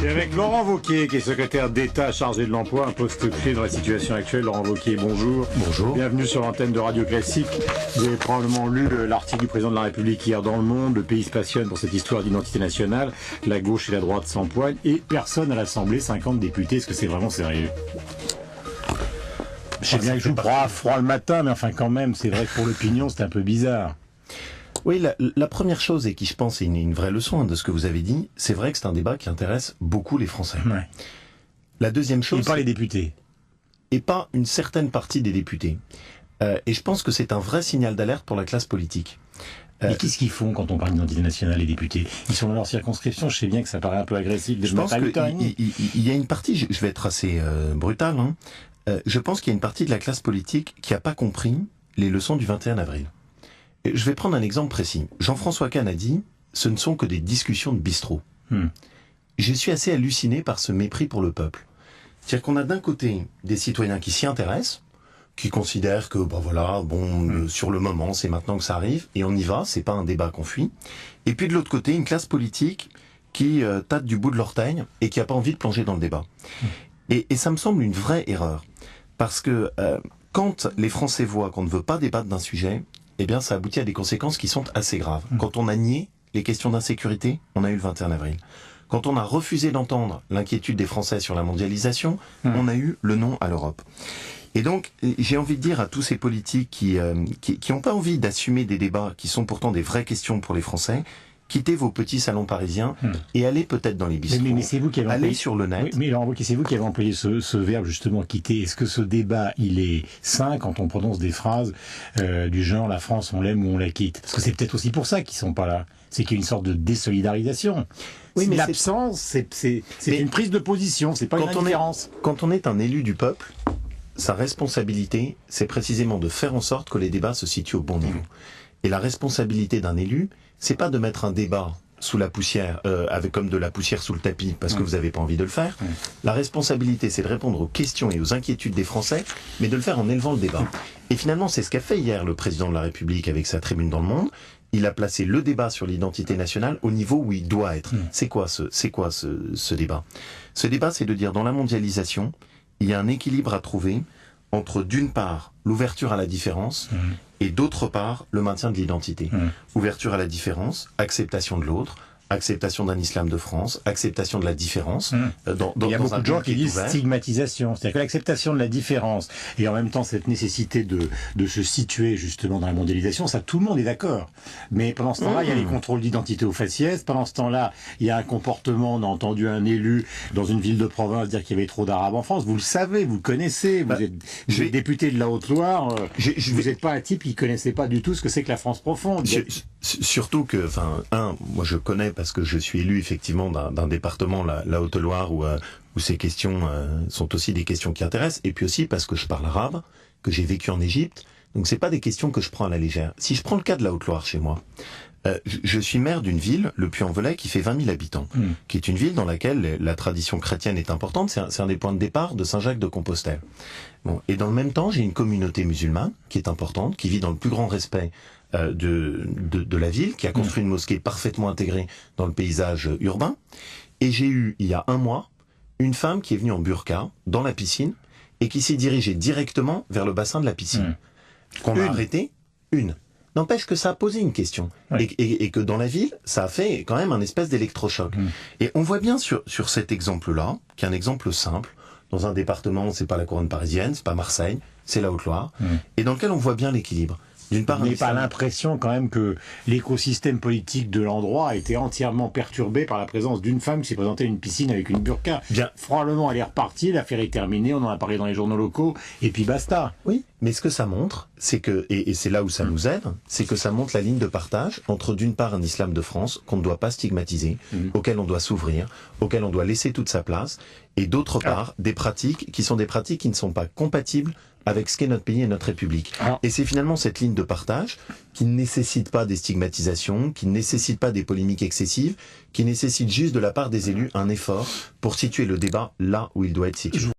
Et avec Laurent Wauquiez, qui est secrétaire d'État chargé de l'emploi, un poste clé dans la situation actuelle. Laurent Wauquiez, bonjour. Bonjour. Bienvenue sur l'antenne de Radio Classique. Vous avez probablement lu l'article du président de la République hier dans Le Monde. Le pays se passionne pour cette histoire d'identité nationale. La gauche et la droite s'empoignent et personne à l'Assemblée, 50 députés. Est-ce que c'est vraiment sérieux? Je sais bien que je vous crois froid le matin, mais enfin quand même, c'est vrai que pour l'opinion, c'est un peu bizarre. Oui, la première chose, et qui je pense est une vraie leçon de ce que vous avez dit, c'est vrai que c'est un débat qui intéresse beaucoup les Français. Ouais. La deuxième chose... Et pas les députés. Et pas une certaine partie des députés. Et je pense que c'est un vrai signal d'alerte pour la classe politique. Mais qu'est-ce qu'ils font quand on parle d'identité nationale, les députés? Ils sont dans leur circonscription, je sais bien que ça paraît un peu agressif de je pense qu'il y a une partie, je vais être assez brutal, hein, je pense qu'il y a une partie de la classe politique qui n'a pas compris les leçons du 21 avril. Je vais prendre un exemple précis. Jean-François Kahn a dit « ce ne sont que des discussions de bistrot ». Je suis assez halluciné par ce mépris pour le peuple. C'est-à-dire qu'on a d'un côté des citoyens qui s'y intéressent, qui considèrent que sur le moment, c'est maintenant que ça arrive, et on y va, c'est pas un débat qu'on fuit. Et puis de l'autre côté, une classe politique qui tâte du bout de l'orteil et qui a pas envie de plonger dans le débat. Et ça me semble une vraie erreur. Parce que quand les Français voient qu'on ne veut pas débattre d'un sujet, eh bien ça aboutit à des conséquences qui sont assez graves. Quand on a nié les questions d'insécurité, on a eu le 21 avril. Quand on a refusé d'entendre l'inquiétude des Français sur la mondialisation, on a eu le non à l'Europe. Et donc, j'ai envie de dire à tous ces politiques qui n'ont pas envie d'assumer des débats qui sont pourtant des vraies questions pour les Français, quittez vos petits salons parisiens et allez peut-être dans les bistrots. Mais c'est vous qui avez employé... Allez sur le net. Oui, mais Laurent Wauquiez, c'est vous qui avez employé ce verbe justement, quitter. Est-ce que ce débat, il est sain quand on prononce des phrases du genre « la France, on l'aime ou on la quitte » Parce que c'est peut-être aussi pour ça qu'ils sont pas là. C'est qu'il y a une sorte de désolidarisation. Oui, mais l'absence, c'est une prise de position, c'est pas une indifférence. Quand on est un élu du peuple, sa responsabilité, c'est précisément de faire en sorte que les débats se situent au bon niveau. Et la responsabilité d'un élu, c'est pas de mettre un débat sous la poussière, avec comme de la poussière sous le tapis, parce que vous n'avez pas envie de le faire. La responsabilité, c'est de répondre aux questions et aux inquiétudes des Français, mais de le faire en élevant le débat. Et finalement, c'est ce qu'a fait hier le président de la République avec sa tribune dans Le Monde. Il a placé le débat sur l'identité nationale au niveau où il doit être. C'est quoi ce débat? Ce débat, c'est de dire, dans la mondialisation, il y a un équilibre à trouver entre, d'une part, l'ouverture à la différence, et d'autre part, le maintien de l'identité. Ouverture à la différence, acceptation de l'autre, acceptation d'un islam de France, acceptation de la différence. Il y a beaucoup de gens qui disent stigmatisation, c'est-à-dire que l'acceptation de la différence et en même temps cette nécessité de se situer justement dans la mondialisation, ça tout le monde est d'accord. Mais pendant ce temps-là, il y a les contrôles d'identité au faciès, pendant ce temps-là, il y a un comportement, on a entendu un élu dans une ville de province dire qu'il y avait trop d'Arabes en France, vous le savez, vous le connaissez, vous êtes député de la Haute-Loire, vous n'êtes pas un type qui connaissait pas du tout ce que c'est que la France profonde. Surtout que, moi je connais parce que je suis élu effectivement d'un département, la Haute-Loire, où ces questions sont aussi des questions qui intéressent, et puis aussi parce que je parle arabe, que j'ai vécu en Égypte, donc c'est pas des questions que je prends à la légère. Si je prends le cas de la Haute-Loire chez moi, je suis maire d'une ville, le Puy-en-Velay, qui fait 20 000 habitants, qui est une ville dans laquelle la tradition chrétienne est importante, c'est un des points de départ de Saint-Jacques-de-Compostelle. Bon, et dans le même temps, j'ai une communauté musulmane qui est importante, qui vit dans le plus grand respect de la ville, qui a construit une mosquée parfaitement intégrée dans le paysage urbain. Et j'ai eu, il y a un mois, une femme qui est venue en burqa, dans la piscine, et qui s'est dirigée directement vers le bassin de la piscine. Qu'on a arrêté, N'empêche que ça a posé une question. Et que dans la ville, ça a fait quand même un espèce d'électrochoc. Et on voit bien sur cet exemple-là, qui est un exemple simple, dans un département, c'est pas la couronne parisienne, c'est pas Marseille, c'est la Haute-Loire, et dans lequel on voit bien l'équilibre. D'une part, mais pas l'impression quand même que l'écosystème politique de l'endroit a été entièrement perturbé par la présence d'une femme qui s'est présentée à une piscine avec une burqa. Bien, probablement elle est repartie, l'affaire est terminée, on en a parlé dans les journaux locaux, et puis basta. Oui, mais ce que ça montre, c'est que, et c'est là où ça nous aide, c'est que ça montre la ligne de partage entre d'une part un islam de France qu'on ne doit pas stigmatiser, auquel on doit s'ouvrir, auquel on doit laisser toute sa place, et d'autre part des pratiques qui sont des pratiques qui ne sont pas compatibles avec ce qu'est notre pays et notre République. Et c'est finalement cette ligne de partage qui ne nécessite pas des stigmatisations, qui ne nécessite pas des polémiques excessives, qui nécessite juste de la part des élus un effort pour situer le débat là où il doit être situé.